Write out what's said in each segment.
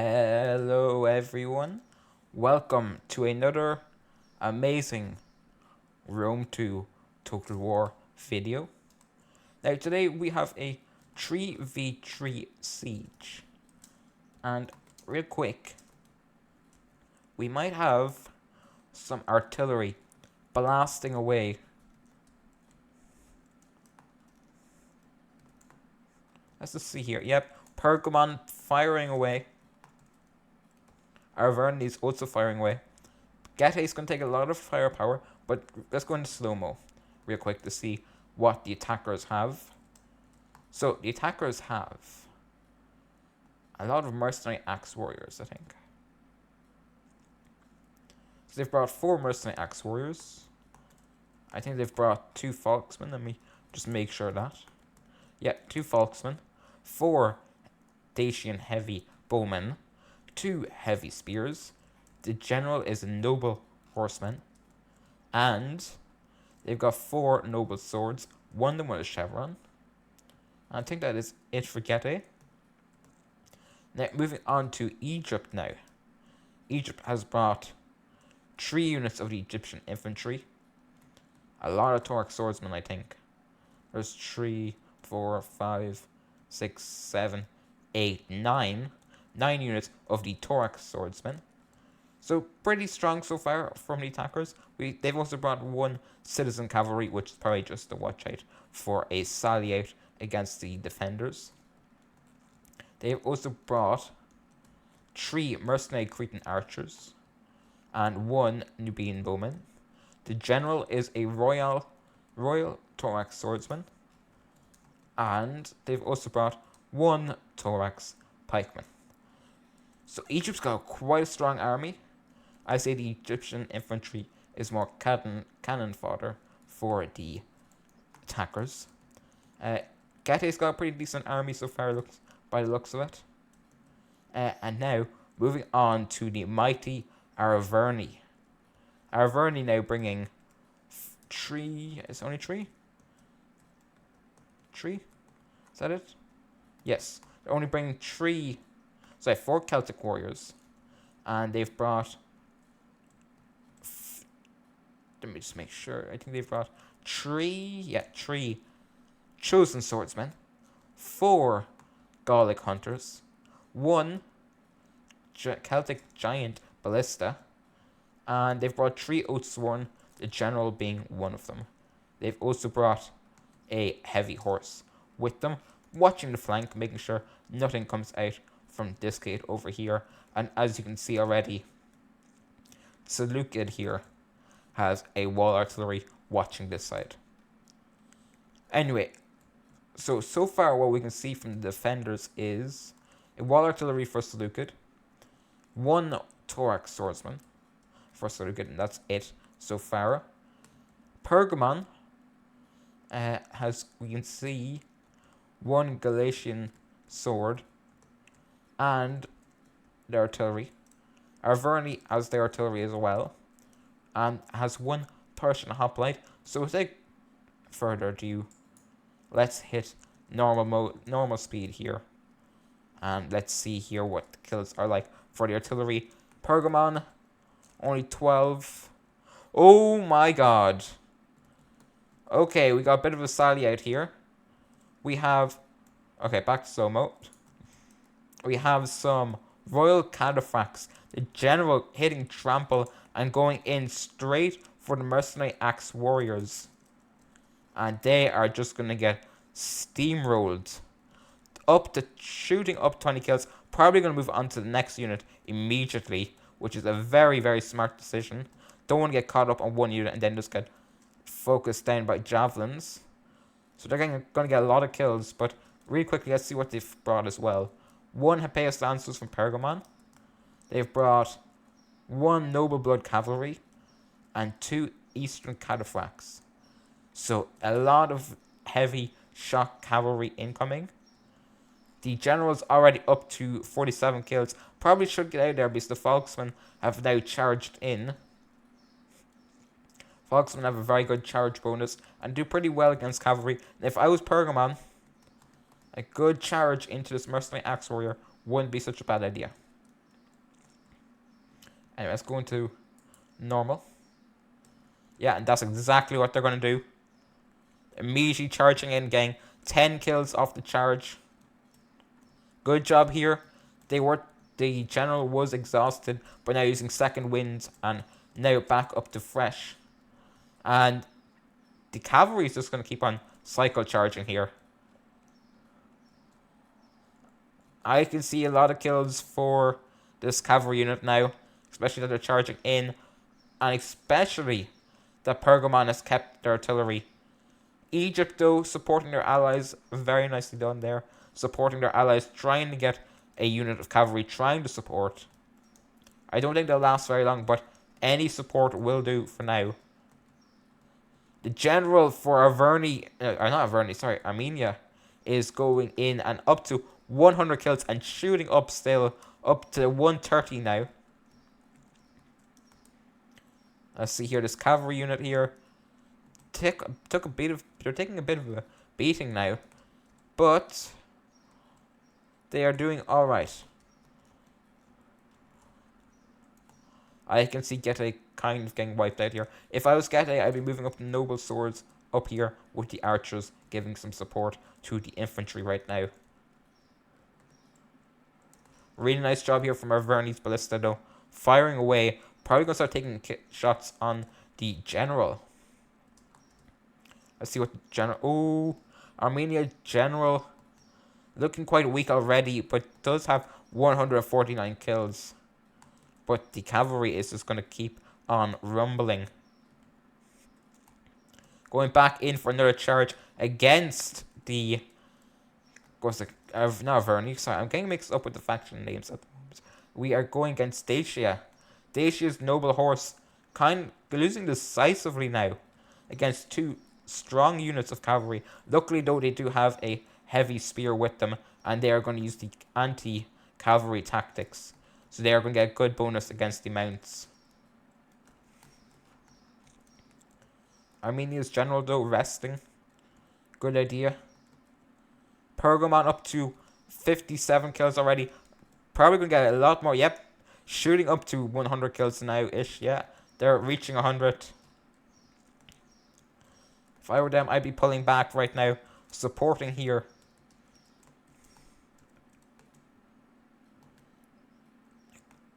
Hello everyone, welcome to another amazing Rome 2 Total War video. Now today we have a 3v3 siege, and real quick, we might have some artillery blasting away. Let's just see here. Yep, Pergamon firing away. Arverni is also firing away. Getae is going to take a lot of firepower, but let's go into slow-mo real quick to see what the attackers have. So, the attackers have a lot of mercenary axe warriors, I think. So they've brought 4 mercenary axe warriors. I think they've brought 2 falksmen. Let me just make sure that. Yeah, 2 falksmen. 4 Dacian heavy bowmen. 2 heavy spears. The general is a noble horseman. And they've got 4 noble swords. One of them with a chevron. I think that is it for Getae. Now, moving on to Egypt now. Egypt has brought 3 units of the Egyptian infantry. A lot of Tauric swordsmen, I think. There's 3, 4, 5, 6, 7, 8, 9. 9 units of the Tauric swordsmen. So pretty strong so far from the attackers. They've also brought 1 citizen cavalry, which is probably just a watch out for a sally out against the defenders. They've also brought 3 mercenary Cretan archers and 1 Nubian bowman. The general is a royal Tauric swordsman, and they've also brought 1 Tauric pikeman. So Egypt's got quite a strong army. I say the Egyptian infantry is more cannon fodder for the attackers. Getae's got a pretty decent army so far, by the looks of it. And now, moving on to the mighty Arverni. Arverni now bringing 3... Is it only 3? 3? Is that it? Yes. They're only bringing 4 Celtic warriors. And they've brought... Let me just make sure. I think they've brought 3 chosen swordsmen, 4 Gallic hunters, 1 Celtic giant ballista, and they've brought 3 Oathsworn, the general being one of them. They've also brought a heavy horse with them, watching the flank, making sure nothing comes out from this gate over here. And as you can see already, Seleucid here has a wall artillery watching this side. Anyway, so far what we can see from the defenders is a wall artillery for Seleucid, 1 Tauric swordsman for Seleucid, and that's it so far. Pergamon has, we can see, 1 Galatian sword and their artillery. Arverni has their artillery as well, and has 1 Persian hoplite. So without further ado, let's hit normal speed here, and let's see here what the kills are like for the artillery. Pergamon, only 12. Oh my god. Okay, we got a bit of a sally out here. We have... Okay, back to slow-mo. We have some royal cataphracts. The general hitting trample and going in straight for the mercenary axe warriors. And they are just going to get steamrolled. Shooting up 20 kills. Probably going to move on to the next unit immediately, which is a very, very smart decision. Don't want to get caught up on 1 unit and then just get focused down by javelins. So they're going to get a lot of kills, but really quickly, let's see what they've brought as well. 1 Hippeus Lancers from Pergamon. They've brought 1 Noble Blood Cavalry and 2 Eastern Cataphracts. So a lot of heavy shock cavalry incoming. The general's already up to 47 kills. Probably should get out there because the Falksmen have now charged in. Falksmen have a very good charge bonus and do pretty well against cavalry. And if I was Pergamon, a good charge into this mercenary axe warrior wouldn't be such a bad idea. Anyway, let's go into normal. Yeah, and that's exactly what they're going to do. Immediately charging in, getting 10 kills off the charge. Good job here. The general was exhausted, but now using second wind and now back up to fresh. And the cavalry is just going to keep on cycle charging here. I can see a lot of kills for this cavalry unit now, especially that they're charging in, and especially that Pergamon has kept their artillery. Egypt, though, supporting their allies, very nicely done there. Supporting their allies, trying to get a unit of cavalry, trying to support. I don't think they'll last very long, but any support will do for now. The general for Armenia, is going in and up to 100 kills and shooting up still, up to 130 now. Let's see here, this cavalry unit here they're taking a bit of a beating now, but they are doing alright. I can see Getae kind of getting wiped out here. If I was Getae, I'd be moving up the noble swords up here with the archers, giving some support to the infantry right now. Really nice job here from our Verni's Ballista, though. Firing away. Probably going to start taking shots on the general. Let's see what the general... Oh, Armenia general. Looking quite weak already, but does have 149 kills. But the cavalry is just going to keep on rumbling. Going back in for another charge against the... not Verni, sorry. I'm getting mixed up with the faction names at the moment. We are going against Dacia. Dacia's noble horse kind of losing decisively now against two strong units of cavalry. Luckily, though, they do have a heavy spear with them, and they are going to use the anti-cavalry tactics. So they are going to get a good bonus against the mounts. Armenia's general, though, resting. Good idea. Pergamon up to 57 kills already. Probably going to get a lot more. Yep. Shooting up to 100 kills now-ish. Yeah. They're reaching 100. If I were them, I'd be pulling back right now. Supporting here.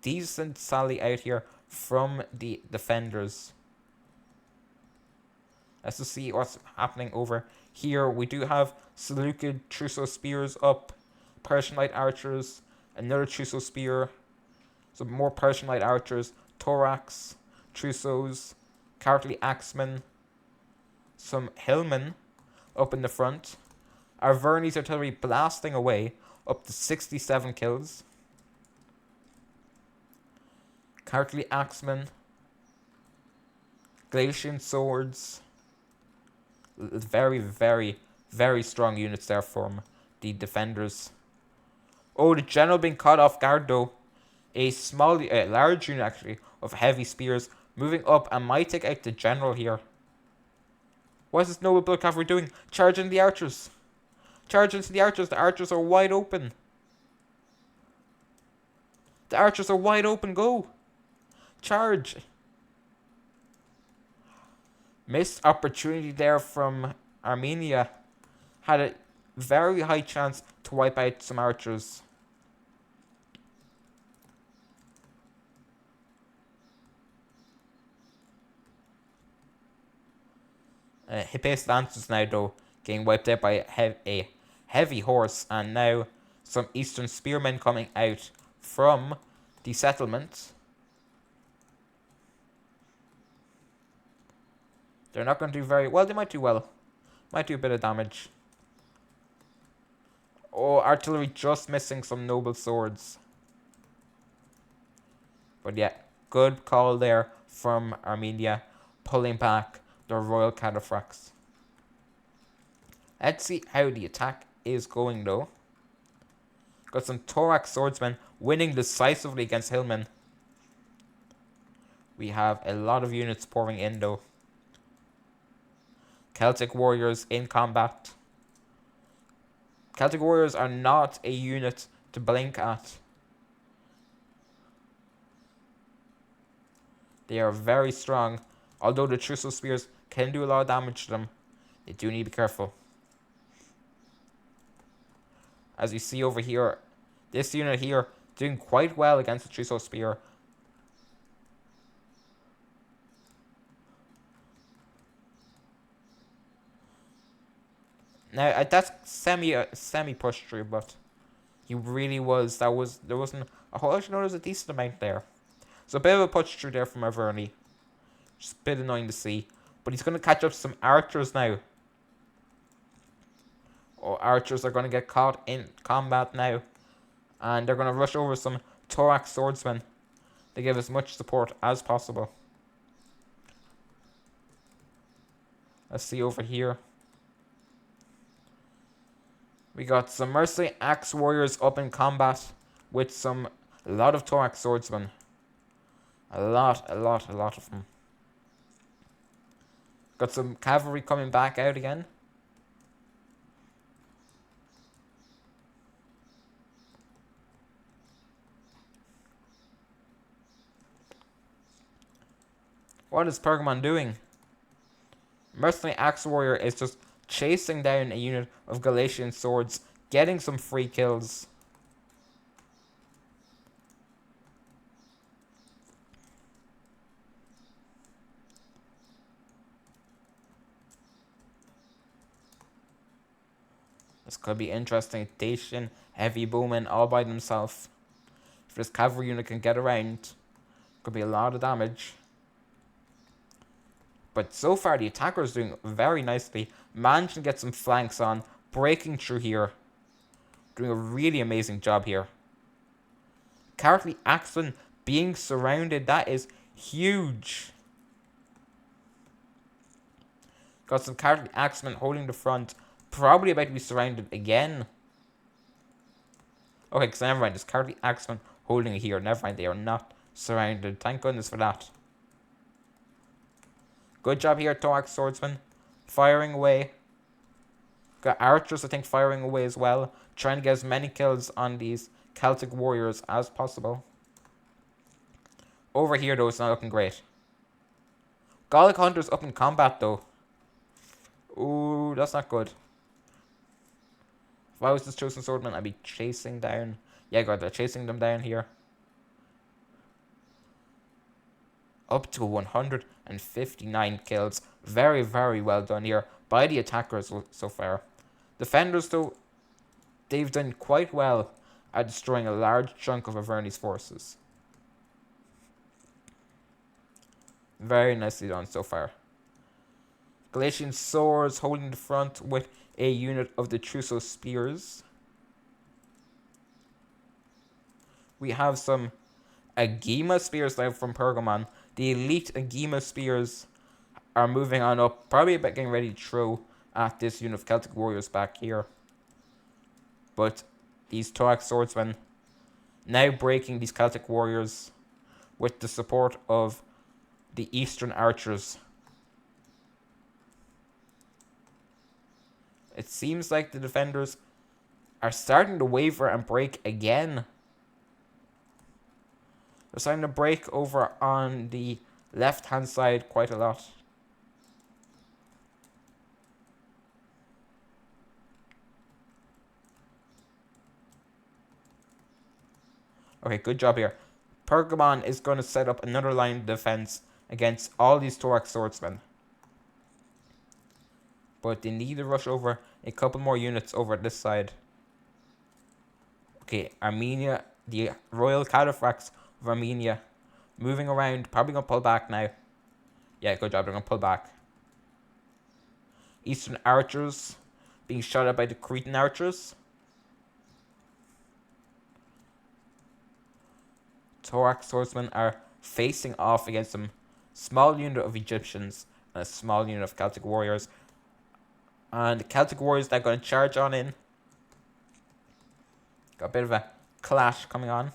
Decent sally out here from the defenders. Let's just see what's happening over here. We do have Seleucid Trousseau spears up. Persian light archers. Another Trousseau spear. Some more Persian light archers. Thorax. Trousseaus. Cowardly axemen. Some hillmen up in the front. Our Verni's artillery blasting away. Up to 67 kills. Cowardly axemen. Galatian swords. Very, very, very strong units there from the defenders. Oh, the general being caught off guard though. A large unit actually of heavy spears moving up and might take out the general here. What is this noble blood cavalry doing? Charging the archers. Charge into the archers. The archers are wide open. The archers are wide open. Go. Charge. Missed opportunity there from Armenia. Had a very high chance to wipe out some archers. Hippias Lancers now, though, getting wiped out by a heavy horse. And now some Eastern Spearmen coming out from the settlement. They're not going to do very well. They might do well. Might do a bit of damage. Oh, artillery just missing some noble swords. But yeah, good call there from Armenia. Pulling back the royal cataphracts. Let's see how the attack is going though. Got some Thorax swordsmen winning decisively against hillmen. We have a lot of units pouring in though. Celtic warriors in combat. Celtic warriors are not a unit to blink at. They are very strong. Although the Trusso spears can do a lot of damage to them, they do need to be careful. As you see over here, this unit here doing quite well against the Trusso spear. Now that's semi push through, but he really was. There wasn't a whole lot. There's a decent amount there. So a bit of a push through there from Averni. Just a bit annoying to see, but he's going to catch up to some archers now. Oh, archers are going to get caught in combat now, and they're going to rush over some thorax swordsmen to give as much support as possible. Let's see over here. We got some mercenary axe warriors up in combat with a lot of thorax swordsmen. A lot of them. Got some cavalry coming back out again. What is Pergamon doing? Mercenary axe warrior is just chasing down a unit of Galatian swords, getting some free kills. This could be interesting. Dacian, heavy bowmen all by themselves. If this cavalry unit can get around, could be a lot of damage. But so far the attacker is doing very nicely. Managing to get some flanks on, breaking through here. Doing a really amazing job here. Cowardly Axemen being surrounded, that is huge. Got some Cowardly Axemen holding the front. Probably about to be surrounded again. Okay, because never mind. There's Cowardly Axemen holding it here. Never mind, they are not surrounded. Thank goodness for that. Good job here, thorax swordsman. Firing away. Got archers, I think, firing away as well. Trying to get as many kills on these Celtic warriors as possible. Over here, though, it's not looking great. Gallic hunters up in combat, though. Ooh, that's not good. If I was this chosen swordman, I'd be chasing down. Yeah, God, they're chasing them down here. Up to 159 kills. Very, very well done here by the attackers so far. Defenders, though, they've done quite well at destroying a large chunk of Averni's forces. Very nicely done so far. Galatian swords holding the front with a unit of the Trusso spears. We have some Agema spears now from Pergamon. The elite Agema spears are moving on up, probably about getting ready to throw at this unit of Celtic warriors back here. But these thorax swordsmen now breaking these Celtic warriors with the support of the eastern archers. It seems like the defenders are starting to waver and break again. They're starting to break over on the left-hand side quite a lot. Okay, good job here. Pergamon is going to set up another line of defense against all these thorax swordsmen. But they need to rush over a couple more units over this side. Okay, Armenia, the Royal Cataphracts of Armenia, moving around, probably going to pull back now. Yeah, good job, they're going to pull back. Eastern archers being shot at by the Cretan archers. Thorax swordsmen are facing off against some small unit of Egyptians and a small unit of Celtic warriors. And the Celtic warriors that are going to charge on in. Got a bit of a clash coming on.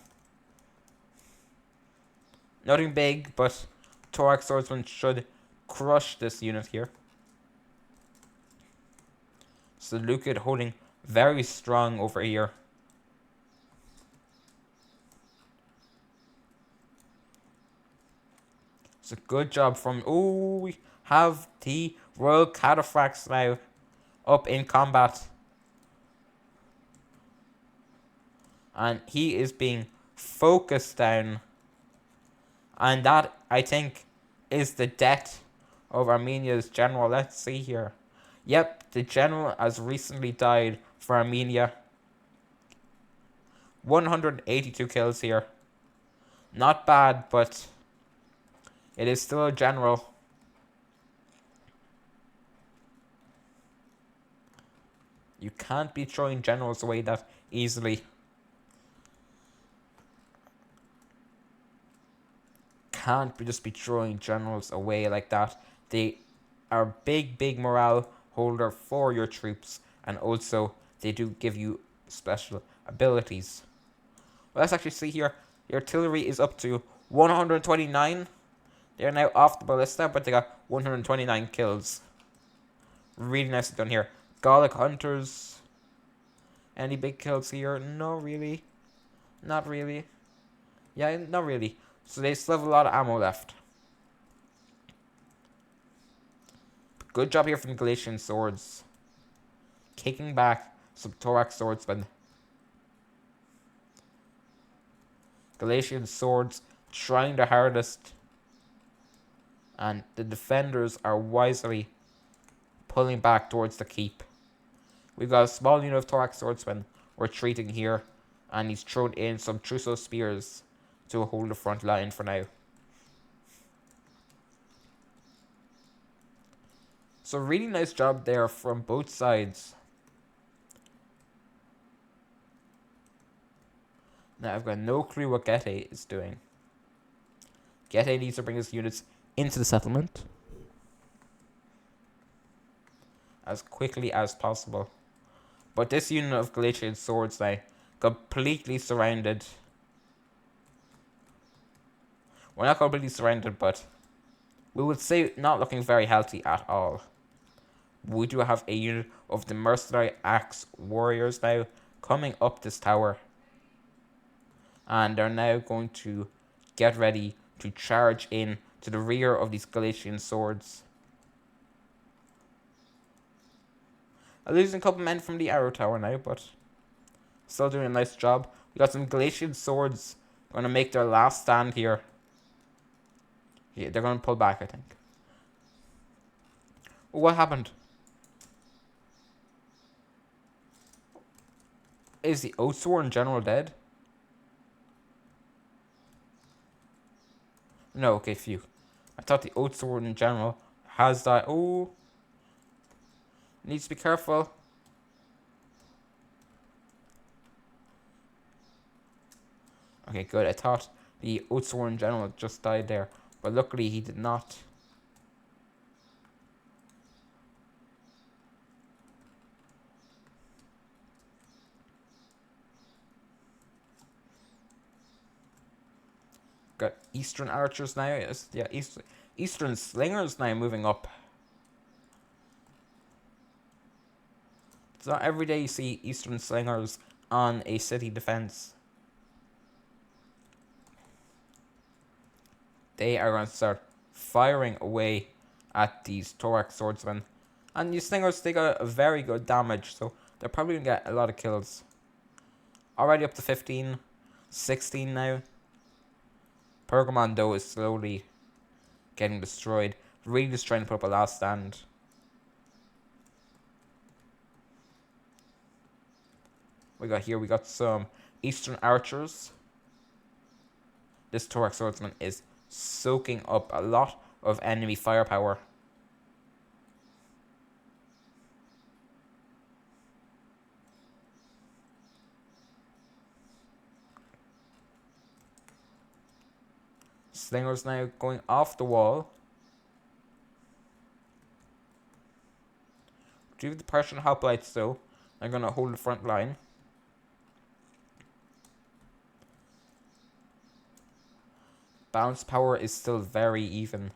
Nothing big, but thorax swordsmen should crush this unit here. Seleucid holding very strong over here. It's a good job from... Oh, we have the Royal Cataphracts now up in combat. And he is being focused down. And that, I think, is the death of Armenia's general. Let's see here. Yep, the general has recently died for Armenia. 182 kills here. Not bad, but it is still a general. You can't be throwing generals away that easily. Can't just be throwing generals away like that. They are big morale holder for your troops, and also they do give you special abilities. Well, let's actually see here. The artillery is up to 129. They're now off the ballista, but they got 129 kills. Really nicely done here. Gallic hunters. Any big kills here? No, really. Not really. Yeah, not really. So they still have a lot of ammo left. Good job here from the Galatian swords. Kicking back some thorax swordsmen. Galatian swords trying their hardest. And the defenders are wisely pulling back towards the keep. We've got a small unit of thorax swordsmen retreating here. And he's thrown in some trousseau spears to hold the front line for now. So really nice job there from both sides. Now I've got no clue what Getae is doing. Getae needs to bring his units into the settlement as quickly as possible. But this unit of Galatian swords now completely surrounded. We're not completely surrounded, but we would say not looking very healthy at all. We do have a unit of the mercenary axe warriors now coming up this tower. And they're now going to get ready to charge in to the rear of these Galatian swords. I'm losing a couple men from the arrow tower now, but still doing a nice job. We got some Galatian swords going to make their last stand here. Yeah, they're going to pull back, I think. Oh, what happened? Is the Oathsworn general dead? No, okay, phew. I thought the Oathsworn general has died. Oh. Needs to be careful. Okay, good. I thought the Oathsworn general just died there. But luckily he did not. Got Eastern archers now. Yes, yeah, Eastern slingers now moving up. It's not every day you see Eastern slingers on a city defense. They are going to start firing away at these thorax swordsmen. And these slingers, they got a very good damage, so they're probably going to get a lot of kills. Already up to 15, 16 now. Pergamon, though, is slowly getting destroyed. Really just trying to put up a last stand. We got some Eastern archers. This thorax swordsman is soaking up a lot of enemy firepower. Slingers now going off the wall. Do the Persian hoplites though. They're going to hold the front line. Bounce power is still very even.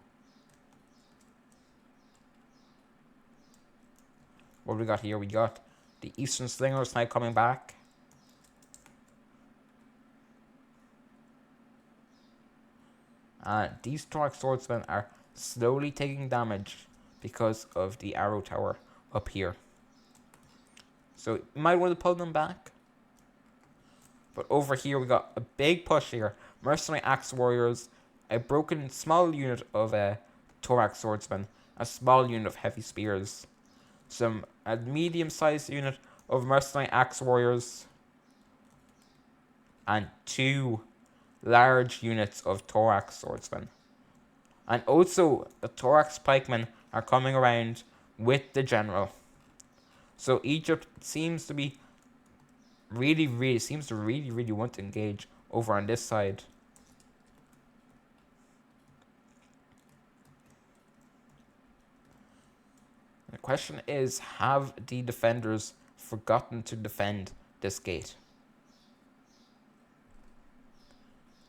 What we got here? We got the Eastern Slingers now coming back. And these thorax swordsmen are slowly taking damage because of the arrow tower up here. So you might want to pull them back. But over here we got a big push here. Mercenary axe warriors, a broken small unit of thorax swordsmen, a small unit of heavy spears, a medium-sized unit of mercenary axe warriors, and 2 large units of thorax swordsmen. And also the thorax pikemen are coming around with the general. So Egypt seems to be really want to engage over on this side. The question is, have the defenders forgotten to defend this gate?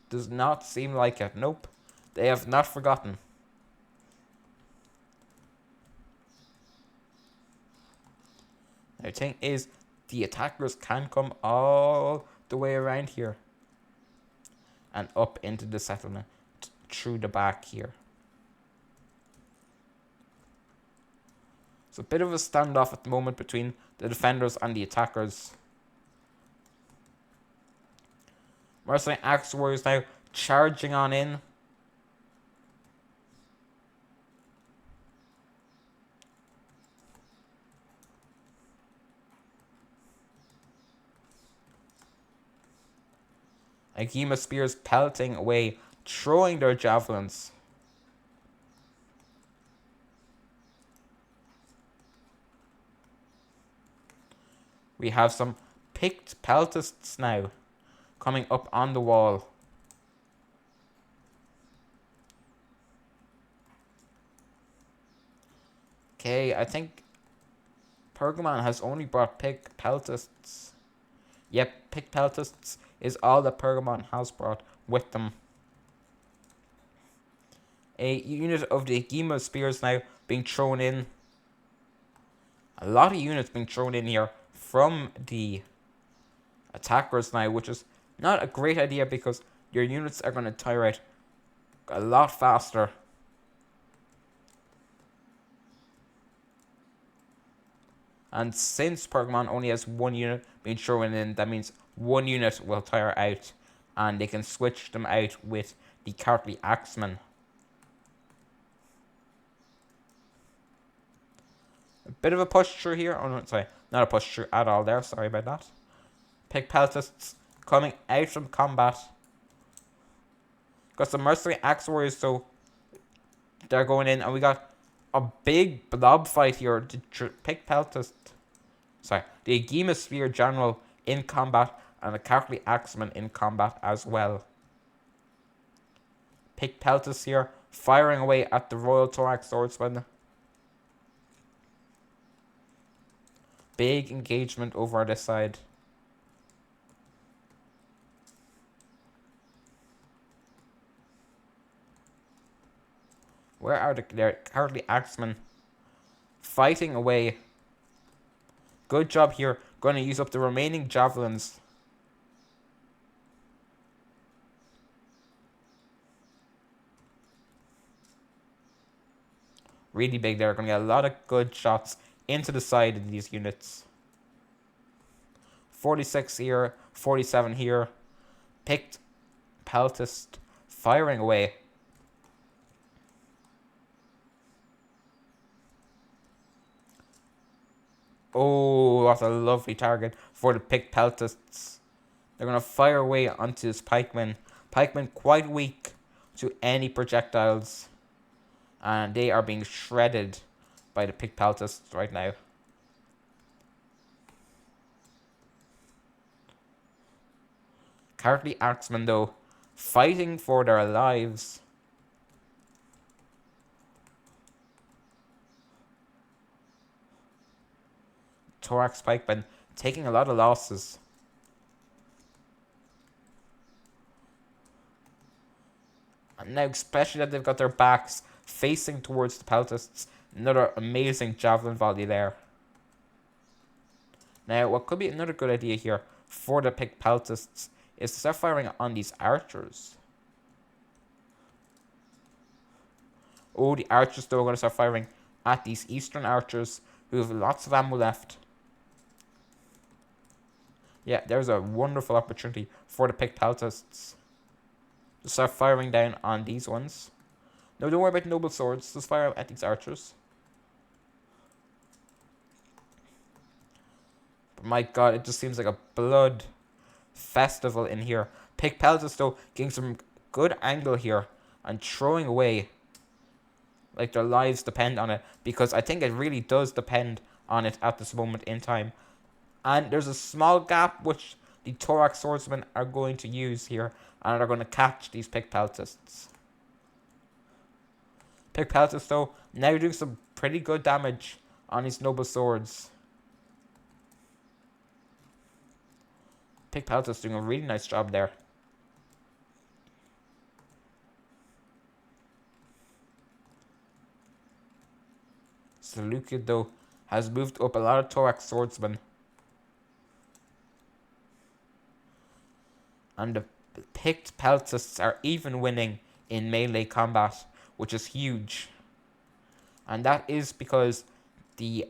Does not seem like it. Nope. They have not forgotten. The thing is, the attackers can come all the way around here and up into the settlement through the back here. It's a bit of a standoff at the moment between the defenders and the attackers. Mercenary axe warriors now charging on in. Agema spears pelting away, throwing their javelins. We have some picked peltists now coming up on the wall. Okay, I think Pergamon has only brought picked peltists. Yep, picked peltists is all that Pergamon has brought with them. A unit of the Agema spears now being thrown in. A lot of units being thrown in here from the attackers now, which is not a great idea because your units are going to tire out a lot faster. And since Pergamon only has 1 unit being thrown in, that means 1 unit will tire out, and they can switch them out with the Cartly Axemen. A bit of a push through here. Oh no, sorry, not a push through at all there. Sorry about that. Pick peltists coming out from combat. Got some mercenary axe warriors, so they're going in, and we got a big blob fight here. The pick peltist, the Agema spear general in combat, and the Cartly Axeman in combat as well. Pick peltist here, firing away at the Royal Thorax Swordsman. Big engagement over this side. Where are the Cartly Axemen? Fighting away. Good job here. Going to use up the remaining javelins. Really big there. Going to get a lot of good shots into the side of these units. 46 here. 47 here. Picked peltist firing away. Oh, that's a lovely target for the picked peltists. They're going to fire away onto this pikeman. Pikeman quite weak to any projectiles. And they are being shredded by the picked peltists right now. Cartly Axemen, though, fighting for their lives. Thorax pikemen taking a lot of losses. And now, especially that they've got their backs facing towards the peltists, another amazing javelin volley there. Now, what could be another good idea here for the picked peltists is to start firing on these archers. Oh, the archers though are going to start firing at these eastern archers who have lots of ammo left. Yeah, there's a wonderful opportunity for the picked peltasts to start firing down on these ones. No, don't worry about the noble swords. Just fire at these archers. But my god, it just seems like a blood festival in here. Picked peltasts though getting some good angle here and throwing away like their lives depend on it, because I think it really does depend on it at this moment in time. And there's a small gap which the thorax swordsmen are going to use here, and are going to catch these picked peltasts. Picked peltasts though now doing some pretty good damage on these noble swords. Picked peltasts doing a really nice job there. Seleucid though has moved up a lot of thorax swordsmen. And the picked peltasts are even winning in melee combat, which is huge. And that is because the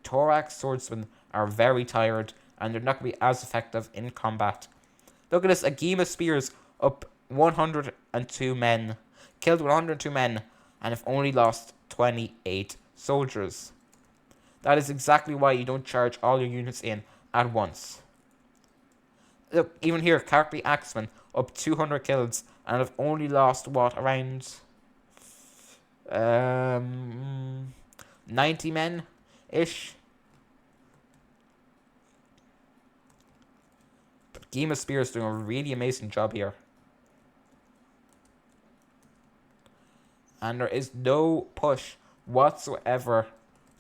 thorax swordsmen are very tired and they're not going to be as effective in combat. Look at this, Agema spears up 102 men. Killed 102 men and have only lost 28 soldiers. That is exactly why you don't charge all your units in at once. Look, even here, Cartly Axemen up 200 kills and have only lost, what, around 90 men-ish? But Agema Spear is doing a really amazing job here. And there is no push whatsoever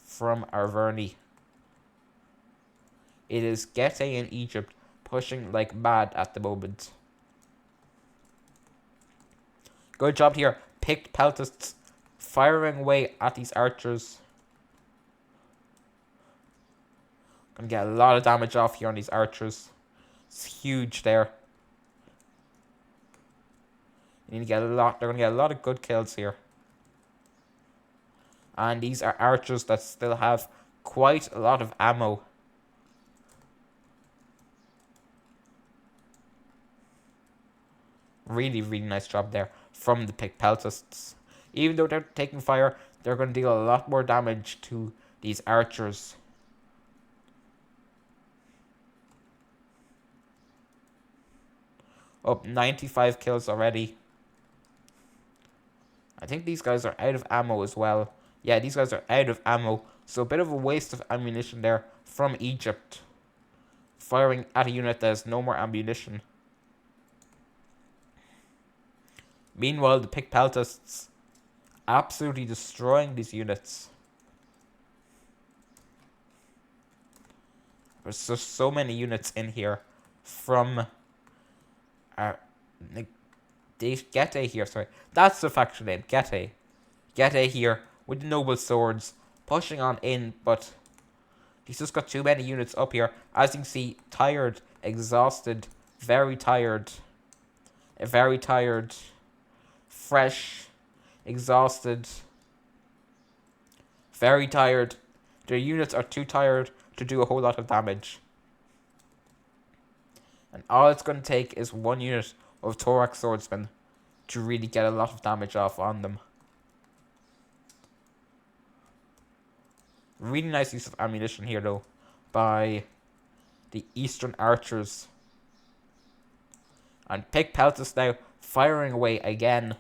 from Arverni. It is Getae in Egypt pushing like mad at the moment. Good job here. Picked peltasts firing away at these archers. Gonna get a lot of damage off here on these archers. It's huge there. You need to get a lot. They're gonna get a lot of good kills here. And these are archers that still have quite a lot of ammo. Really, really nice job there from the picked peltasts. Even though they're taking fire, they're going to deal a lot more damage to these archers. Up 95 kills already. I think these guys are out of ammo as well. Yeah, these guys are out of ammo. So a bit of a waste of ammunition there from Egypt. Firing at a unit that has no more ammunition. Meanwhile, the picked peltasts absolutely destroying these units. There's just so many units in here from Getae here, sorry. That's the faction name, Getae. Getae here with the noble swords pushing on in, but he's just got too many units up here. As you can see, tired, exhausted, very tired. Very tired. Fresh, exhausted, very tired. Their units are too tired to do a whole lot of damage. And all it's going to take is one unit of thorax swordsmen to really get a lot of damage off on them. Really nice use of ammunition here though by the eastern archers. And picked peltasts now firing away again.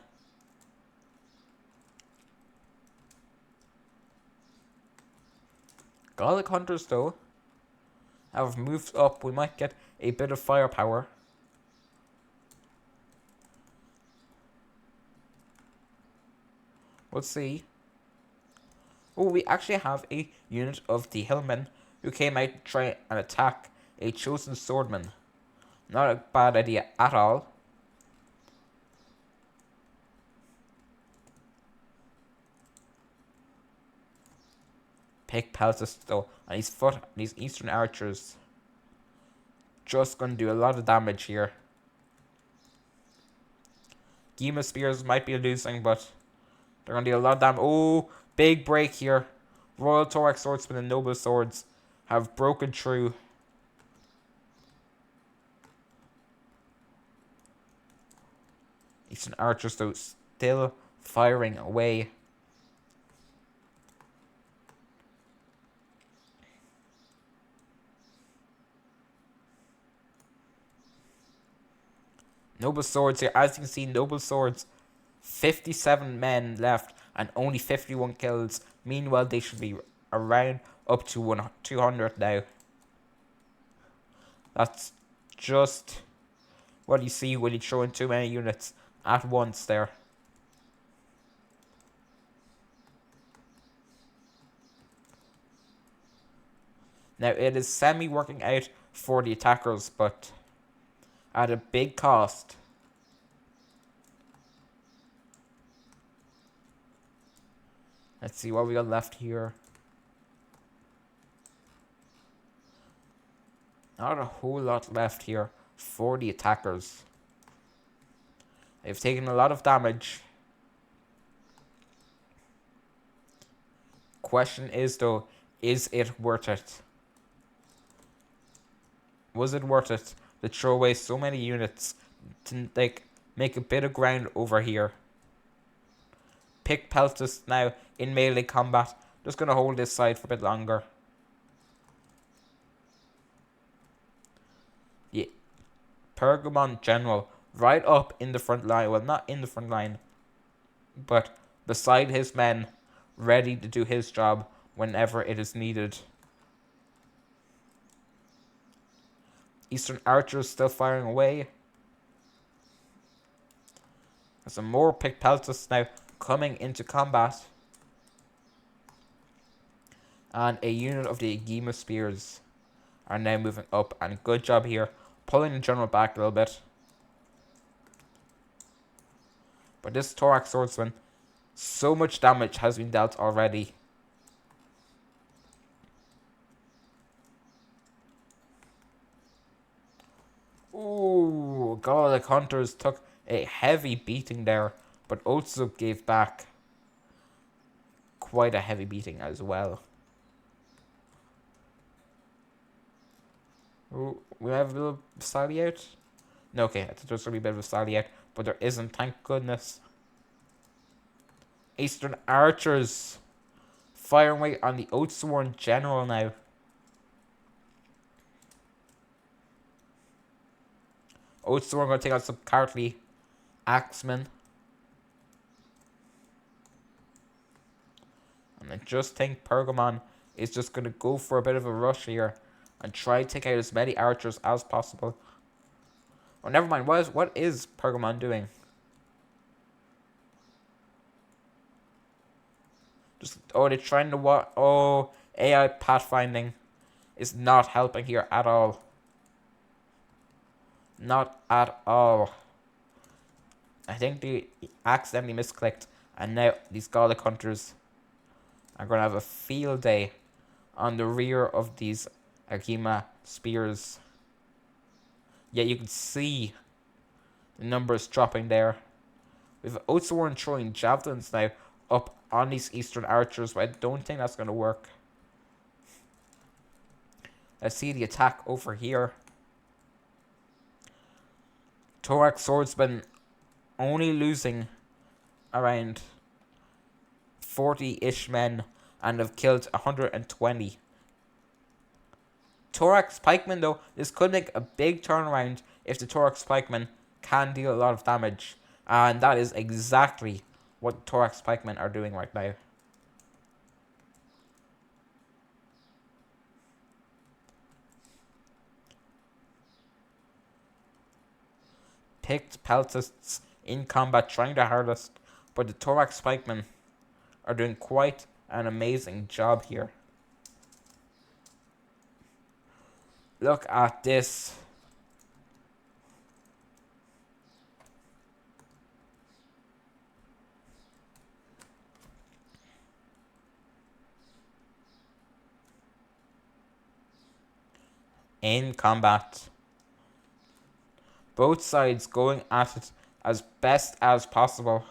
Gallic hunters though have moved up. We might get a bit of firepower. We'll see. Oh, we actually have a unit of the hillmen who came out to try and attack a chosen swordman. Not a bad idea at all. Picked peltasts though, and these eastern archers just gonna do a lot of damage here. Agema spears might be losing, but They're going to deal a lot of damage. Oh, big break here. Royal Thorax Swordsmen and Noble Swords have broken through. Eastern Archers, though, still firing away. Noble Swords here. As you can see, Noble Swords, 57 men left and only 51 kills. Meanwhile, they should be around up to 200 now. That's just what you see when you throw in too many units at once there. Now, it is semi-working out for the attackers, but at a big cost. Let's see what we got left here. Not a whole lot left here for the attackers. They've taken a lot of damage. Question is, though, is it worth it? Was it worth it to throw away so many units to make a bit of ground over here? Pick Peltus now in melee combat. Just going to hold this side for a bit longer. Yeah. Pergamon General right up in the front line. Well, not in the front line, but beside his men, ready to do his job whenever it is needed. Eastern Archers still firing away. There's some more Pick Peltus now coming into combat. And a unit of the Agema Spears are now moving up. And good job here, pulling the general back a little bit. But this Thorax Swordsman, so much damage has been dealt already. Ooh, Gallic Hunters took a heavy beating there, but Otsub gave back quite a heavy beating as well. Ooh, we have a little sally out? No, okay, I thought there was going to be a bit of a sally out, but there isn't, thank goodness. Eastern Archers firing away on the Oathsworn General now. Oathsworn going to take out some cowardly Axemen. And I just think Pergamon is just going to go for a bit of a rush here and try to take out as many archers as possible. Oh, never mind. What is Pergamon doing? They're trying to what? Oh, AI pathfinding is not helping here at all. Not at all. I think they accidentally misclicked, and now these Gallic Hunters are going to have a field day on the rear of these Agema Spears. Yeah, you can see the numbers dropping there. We have Oathsworn throwing javelins now up on these Eastern Archers, but I don't think that's going to work. Let's see the attack over here. Thorax Swordsmen only losing around 40-ish men and have killed 120. Thorax Pikemen, though, this could make a big turnaround if the Thorax Pikemen can deal a lot of damage. And that is exactly what Thorax Pikemen are doing right now. Picked Peltists in combat trying their hardest, but the Thorax Pikemen are doing quite an amazing job here. Look at this. In combat. Both sides going at it as best as possible.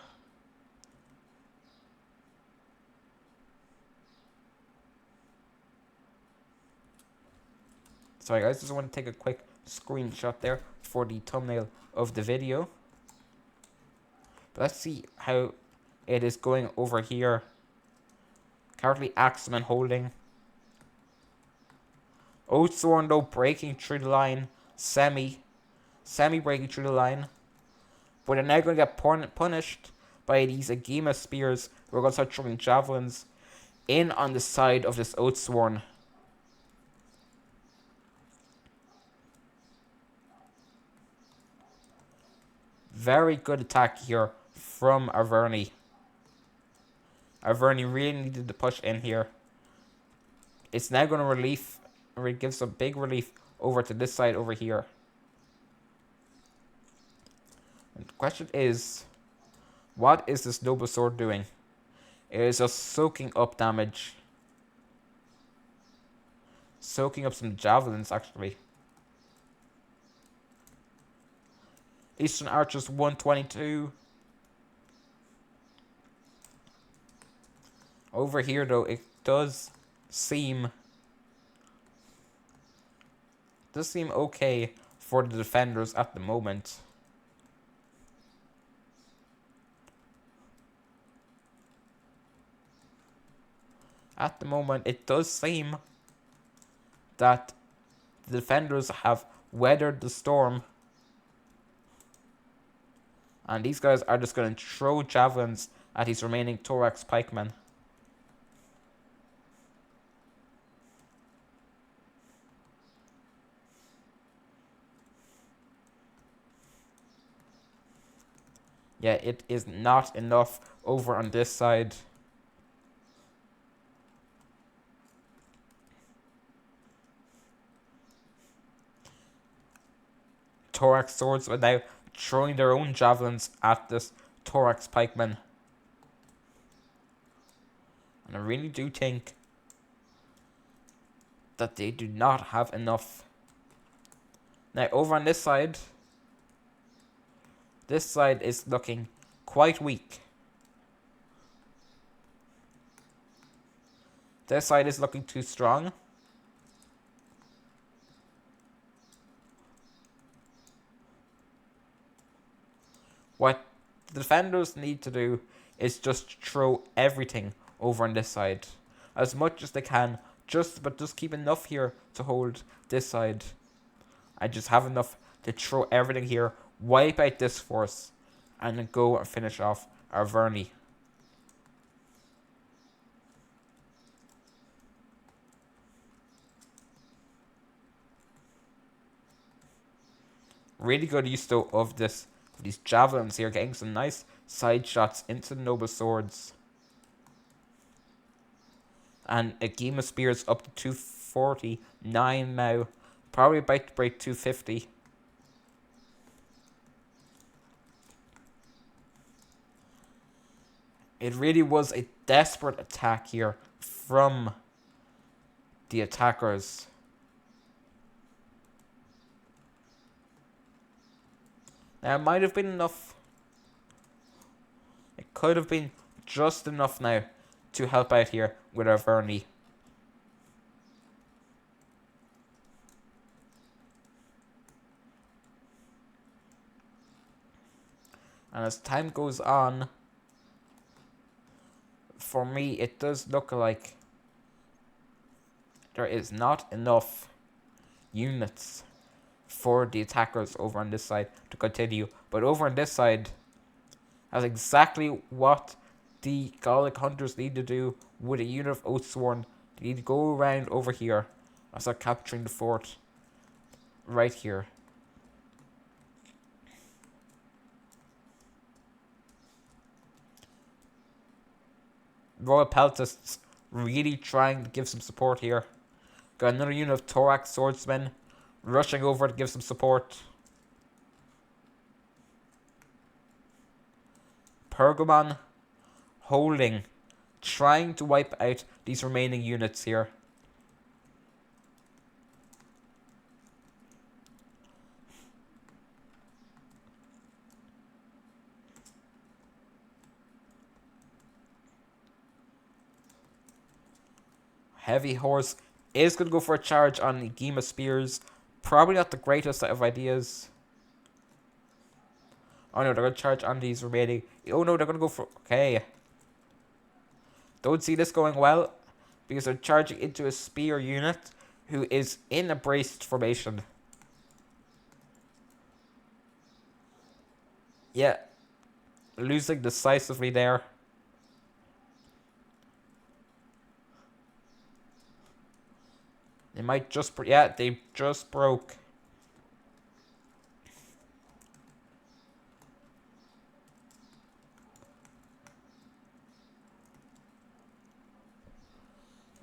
Sorry guys, just want to take a quick screenshot there for the thumbnail of the video. But let's see how it is going over here. Currently Axeman holding. Oathsworn though breaking through the line. Semi breaking through the line. But they're now going to get punished by these Agema spears. We're going to start throwing javelins in on the side of this Oathsworn. Very good attack here from Averni. Averni really needed to push in here. It's now going to give some big relief over to this side over here. And the question is, what is this Noble Sword doing? It is just soaking up damage. Soaking up some javelins, actually. Eastern Archers 122. Over here, though, it does seem okay for the defenders at the moment. At the moment, it does seem that the defenders have weathered the storm. And these guys are just going to throw javelins at these remaining thorax pikemen. Yeah, it is not enough over on this side. Thorax swords are now throwing their own javelins at this thorax pikeman. And I really do think that they do not have enough. Now over on this side is looking quite weak. This side is looking too strong. What the defenders need to do is just throw everything over on this side. As much as they can. But just keep enough here to hold this side. I just have enough to throw everything here. Wipe out this force. And then go and finish off Averni. Really good use though of these javelins here, getting some nice side shots into the noble swords. And Agema spears up to 249 now. Probably about to break 250. It really was a desperate attack here from the attackers. Now, it might have been enough. It could have been just enough now to help out here with Averni. And as time goes on, for me, it does look like there is not enough units for the attackers over on this side to continue. But over on this side, that's exactly what the Gallic hunters need to do with a unit of Oathsworn. They need to go around over here and start capturing the fort right here. Royal Peltists really trying to give some support here. Got another unit of Thorax swordsmen rushing over to give some support. Pergamon holding, trying to wipe out these remaining units here. Heavy horse is going to go for a charge on the Gema Spears. Probably not the greatest out of ideas. Oh no, they're going to charge on these remaining. Oh no, they're going to go for... Okay. Don't see this going well, because they're charging into a spear unit who is in a braced formation. Yeah. Losing decisively there. They might just... Yeah, they just broke.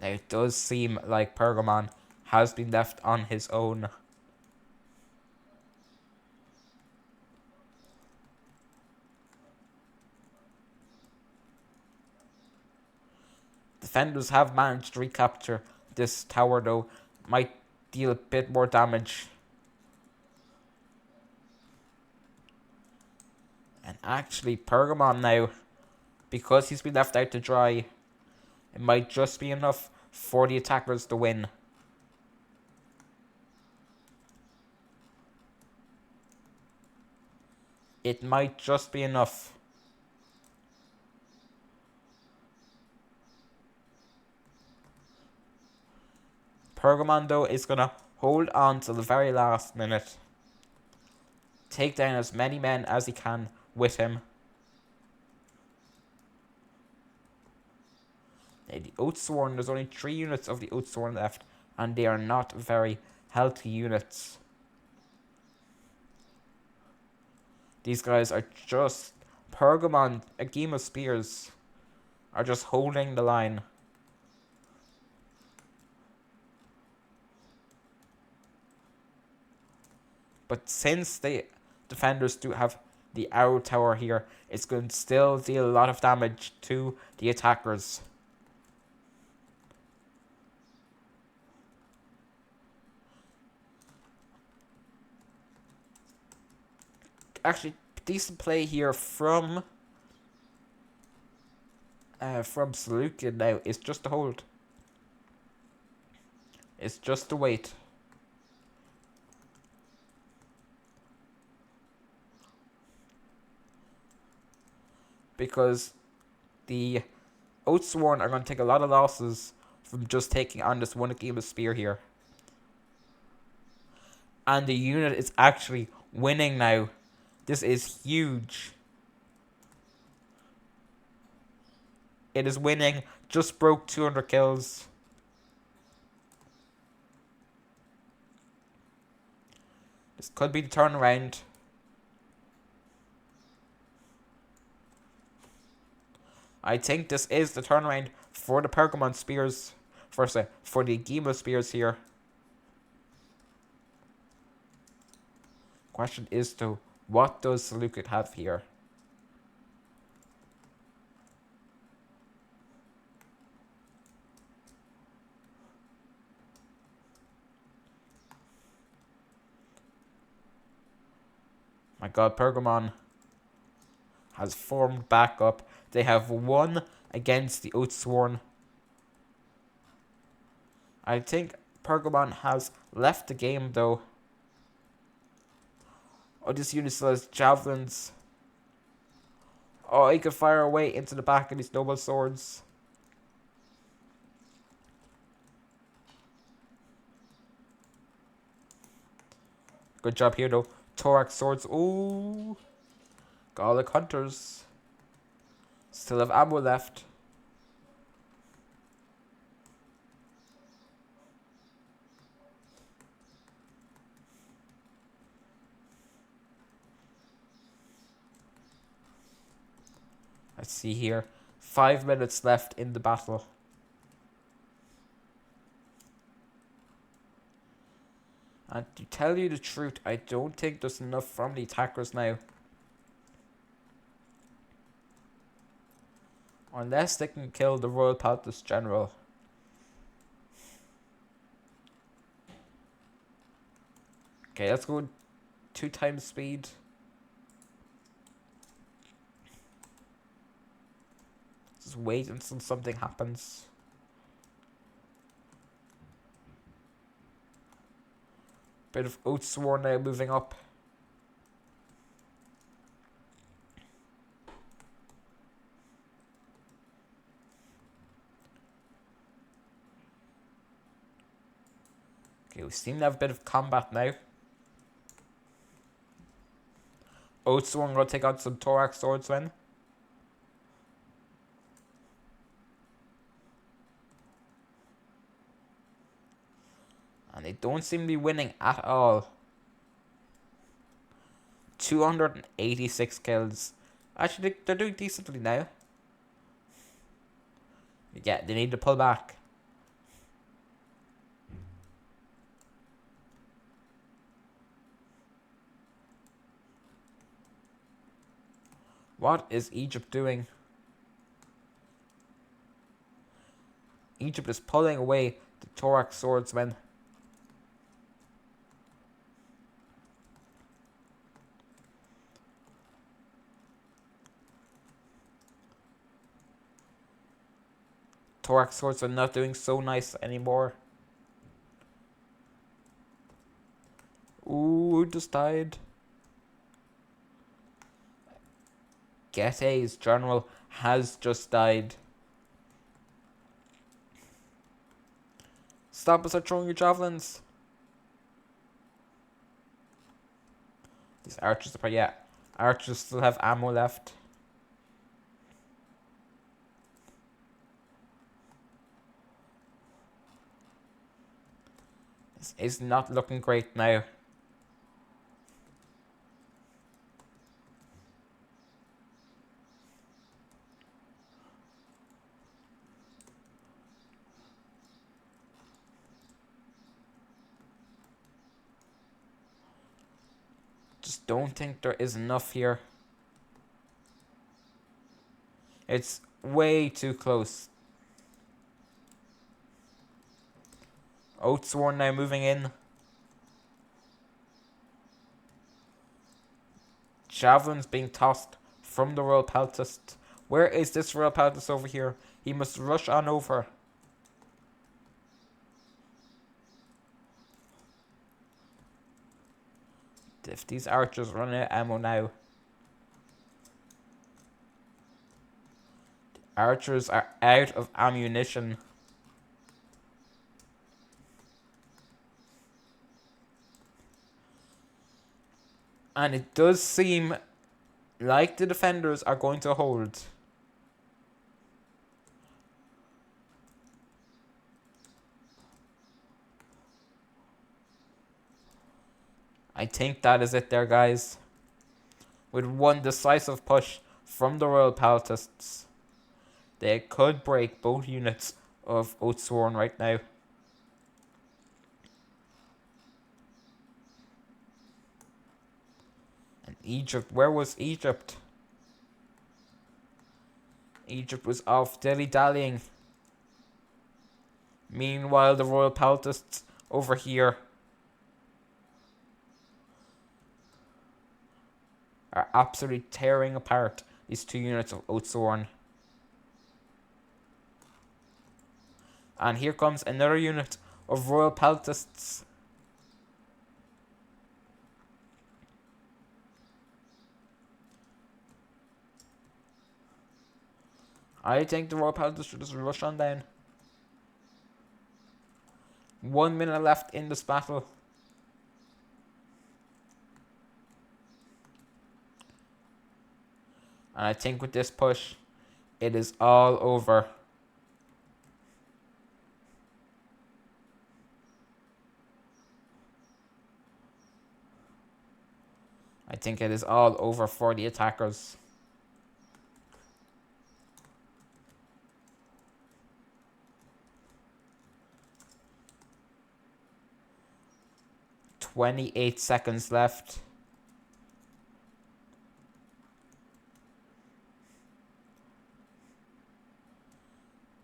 Now, it does seem like Pergamon has been left on his own. Defenders have managed to recapture this tower, though. Might deal a bit more damage. And actually, Pergamon now, because he's been left out to dry, it might just be enough for the attackers to win. It might just be enough. Pergamon, though, is going to hold on to the very last minute. Take down as many men as he can with him. Now, the Oathsworn, there's only 3 units of the Oathsworn left, and they are not very healthy units. These guys are just... Pergamon, a game of spears, are just holding the line. But since the defenders do have the arrow tower here, it's going to still deal a lot of damage to the attackers. Actually, decent play here from Seleucid now. It's just to hold. It's just to wait. Because the Oathsworn are going to take a lot of losses from just taking on this one game of spear here. And the unit is actually winning now. This is huge. It is winning. Just broke 200 kills. This could be the turnaround. I think this is the turnaround for the Pergamon spears. For the Gema spears here. Question is though, what does Seleucid have here? My god, Pergamon has formed back up. They have won against the Oathsworn. I think Pergamon has left the game though. Oh, this unit still has javelins. Oh, he can fire away into the back of these noble swords. Good job here though. Thorax swords. Ooh. Garlic hunters. Still have ammo left. Let's see here. 5 minutes left in the battle. And to tell you the truth, I don't think there's enough from the attackers now. Unless they can kill the Royal Palace General. Okay, let's go 2 times speed. Just wait until something happens. Bit of Oathsworn now moving up. Okay, we seem to have a bit of combat now. Oathsworn gonna take out some Thorax swordsmen. And they don't seem to be winning at all. 286 kills. Actually, they're doing decently now. Yeah, they need to pull back. What is Egypt doing? Egypt is pulling away the Thorax swordsmen. Thorax swords are not doing so nice anymore. Ooh, who just died? Gete's general has just died. Stop us at throwing your javelins. These archers are, yeah. Archers still have ammo left. This is not looking great now. Just don't think there is enough here. It's way too close. Oathsworn now moving in. Javelins being tossed from the Royal Peltast. Where is this Royal Peltast over here? He must rush on over. If these archers run out of ammo now. The archers are out of ammunition. And it does seem like the defenders are going to hold. I think that is it there, guys. With one decisive push from the Royal Peltasts, they could break both units of Oathsworn right now. And Egypt, where was Egypt? Egypt was off dilly-dallying. Meanwhile, the Royal Peltasts over here are absolutely tearing apart these two units of Oathsworn. And here comes another unit of Royal Peltasts. I think the Royal Peltasts should just rush on down. 1 minute left in this battle. And I think with this push, it is all over. I think it is all over for the attackers. "28 seconds left.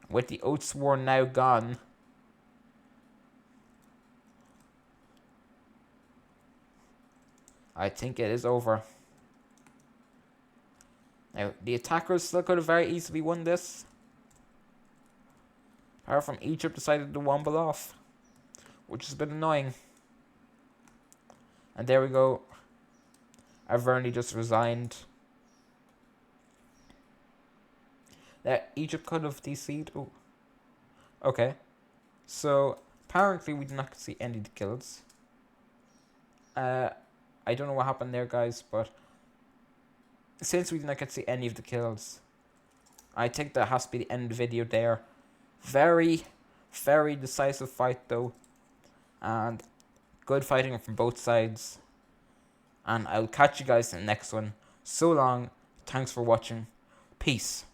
With the Oathsworn now gone, I think it is over. Now, the attackers still could have very easily won this. Apart from Egypt decided to womble off, which is a bit annoying. And there we go. Averni just resigned. That Egypt could have DC'd. Oh, okay. So apparently we did not see any of the kills. I don't know what happened there, guys, but since we did not get to see any of the kills, I think that has to be the end of the video there. Very, very decisive fight though, and good fighting from both sides. And I'll catch you guys in the next one. So long. Thanks for watching. Peace.